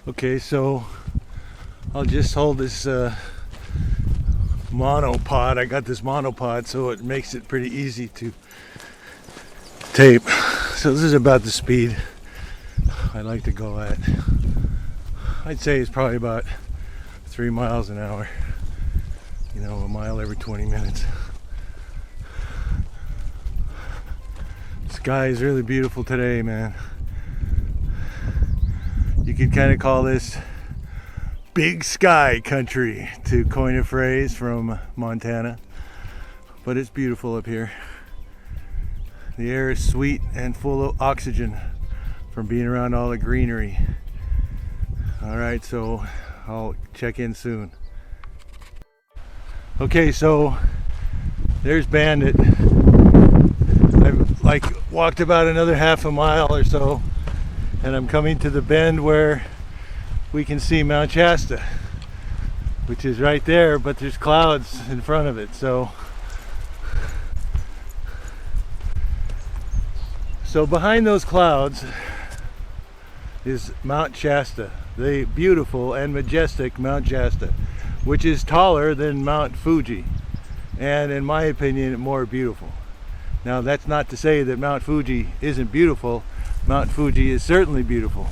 Okay, so I'll just hold this monopod. I got this monopod, so it makes it pretty easy to tape. So this is about the speed I like to go at. I'd say it's probably about 3 miles an hour. You know, a mile every 20 minutes. The sky is really beautiful today, man. You could kind of call this big sky country, to coin a phrase from Montana. But it's beautiful up here. The air is sweet and full of oxygen from being around all the greenery. Alright, so I'll check in soon. Okay, so there's Bandit. I've walked about another half a mile or so, and I'm coming to the bend where we can see Mount Shasta, which is right there, but there's clouds in front of it. So behind those clouds is Mount Shasta, the beautiful and majestic Mount Shasta, which is taller than Mount Fuji, and in my opinion more beautiful. Now that's not to say that Mount Fuji isn't beautiful. Mount Fuji is certainly beautiful.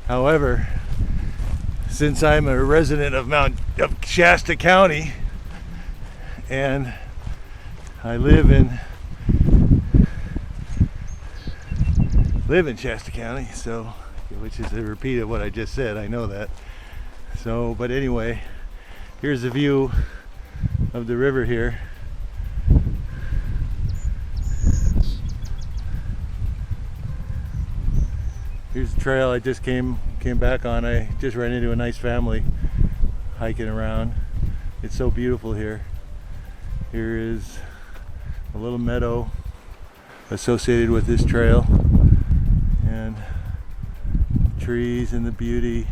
However, since I'm a resident of Shasta County, and I live in Shasta County, so, which is a repeat of what I just said, I know that. So, but anyway, here's a view of the river here. Here's the trail I just came back on. I just ran into a nice family hiking around. It's so beautiful here. Here is a little meadow associated with this trail, and trees and the beauty.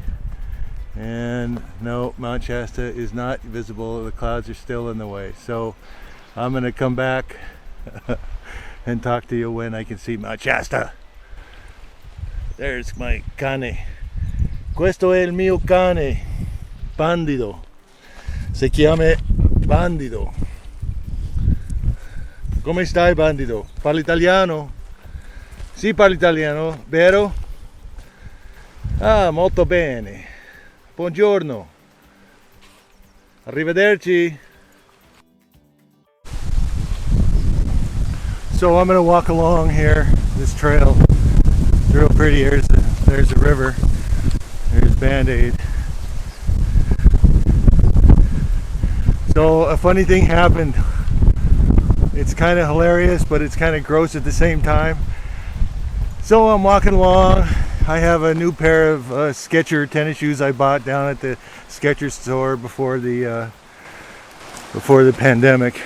And no, Mount Shasta is not visible. The clouds are still in the way. So I'm gonna come back and talk to you when I can see Mount Shasta. There's my cane. Questo è il mio cane, Bandido. Si chiama Bandido. Come stai, Bandido? Parli italiano? Sì, parli italiano, vero? Ah, molto bene. Buongiorno. Arrivederci. So I'm gonna walk along here, this trail. It's real pretty. There's the river. There's Band-Aid. So a funny thing happened. It's kind of hilarious, but it's kind of gross at the same time. So I'm walking along. I have a new pair of Skechers tennis shoes I bought down at the Skechers store before the pandemic,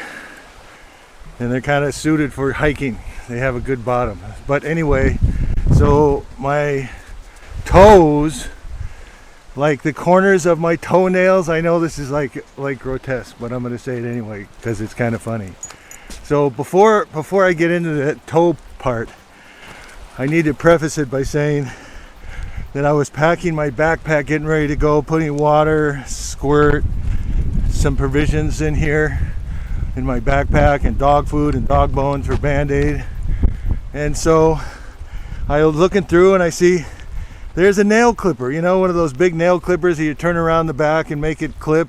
and they're kind of suited for hiking. They have a good bottom. But anyway, so my toes, like the corners of my toenails, I know this is like grotesque, but I'm going to say it anyway because it's kind of funny. So before I get into the toe part, I need to preface it by saying that I was packing my backpack, getting ready to go, putting water, squirt, some provisions in here in my backpack, and dog food and dog bones for Band-Aid. And so I was looking through and I see there's a nail clipper, you know, one of those big nail clippers that you turn around the back and make it clip,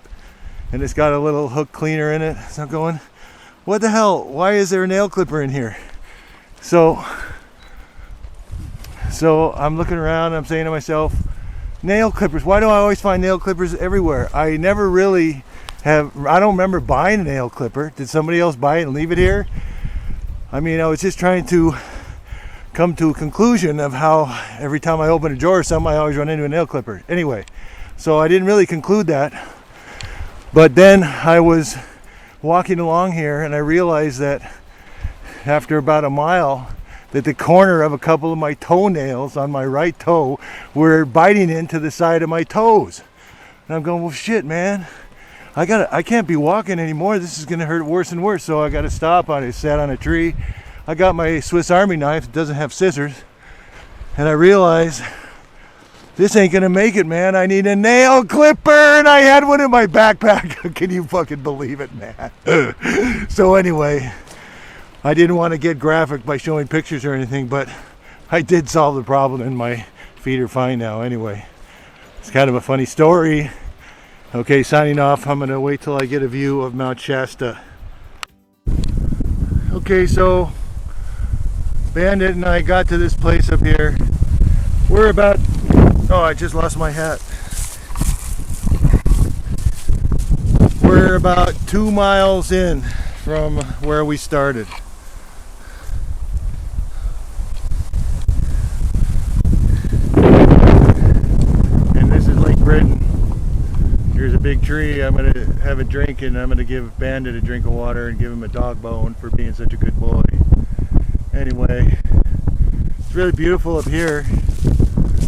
and it's got a little hook cleaner in it. So I'm going, what the hell? Why is there a nail clipper in here? So I'm looking around and I'm saying to myself, nail clippers, why do I always find nail clippers everywhere? I never really have, I don't remember buying a nail clipper. Did somebody else buy it and leave it here? I mean, I was just trying to come to a conclusion of how every time I open a drawer or something, I always run into a nail clipper. Anyway, so I didn't really conclude that. But then I was walking along here and I realized that after about a mile, that the corner of a couple of my toenails on my right toe were biting into the side of my toes. And I'm going, well, shit, man, I can't be walking anymore. This is gonna hurt worse and worse. So I got to stop. I sat on a tree. I got my Swiss Army knife. It doesn't have scissors. And I realized this ain't gonna make it, man. I need a nail clipper, and I had one in my backpack. Can you fucking believe it, man? So anyway, I didn't want to get graphic by showing pictures or anything, but I did solve the problem, and my feet are fine now. Anyway, it's kind of a funny story. Okay, signing off. I'm gonna wait till I get a view of Mount Shasta. Okay, so Bandit and I got to this place up here. We're about, oh, I just lost my hat. We're about 2 miles in from where we started. And this is Lake Britton. Here's a big tree. I'm going to have a drink, and I'm going to give Bandit a drink of water and give him a dog bone for being such a good boy. Anyway, it's really beautiful up here.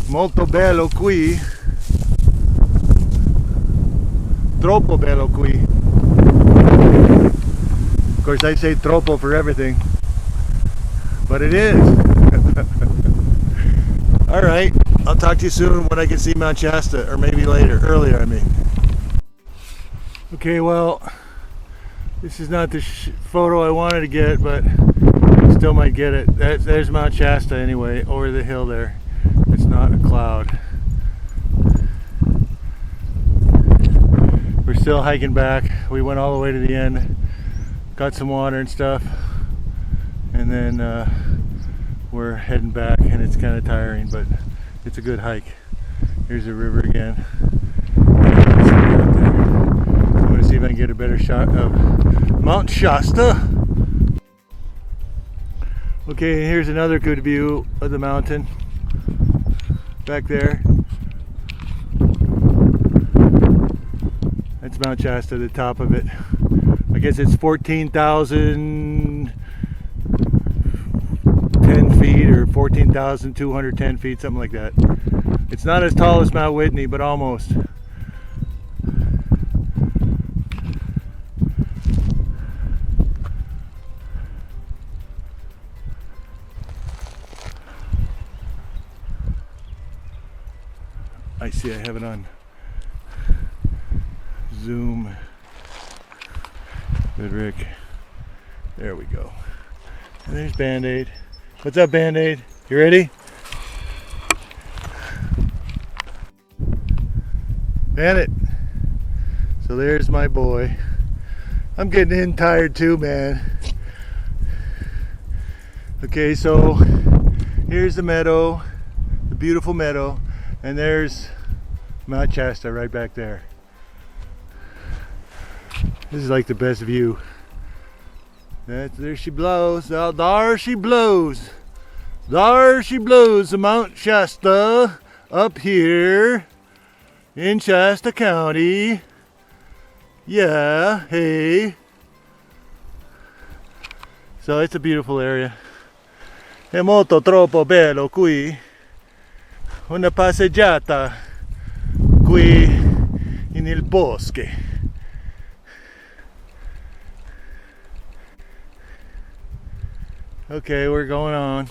Molto bello qui. Troppo bello qui. Of course, I say troppo for everything, but it is. All right, I'll talk to you soon when I can see Mount Shasta, or maybe earlier, I mean. Okay, well, this is not the photo I wanted to get, but I still might get it. There's Mount Shasta anyway, over the hill there. It's not a cloud. We're still hiking back. We went all the way to the end, got some water and stuff, and then we're heading back, and it's kind of tiring, but it's a good hike. Here's the river again. I'm going to see if I can get a better shot of Mount Shasta. Okay, here's another good view of the mountain back there. That's Mount Shasta, the top of it. I guess it's 14,010 feet or 14,210 feet, something like that. It's not as tall as Mount Whitney, but almost. I see I have it on Zoom. Good, Rick. There we go. And there's Band-Aid. What's up, Band-Aid? You ready? Bandit. So there's my boy. I'm getting in tired too, man. Okay, so here's the meadow, the beautiful meadow, and there's Mount Shasta right back there. This is like the best view. There she blows. There she blows. There she blows, the Mount Shasta up here in Shasta County. Yeah, hey. So it's a beautiful area. È molto troppo bello qui. Una passeggiata qui nel bosque. Okay, we're going on.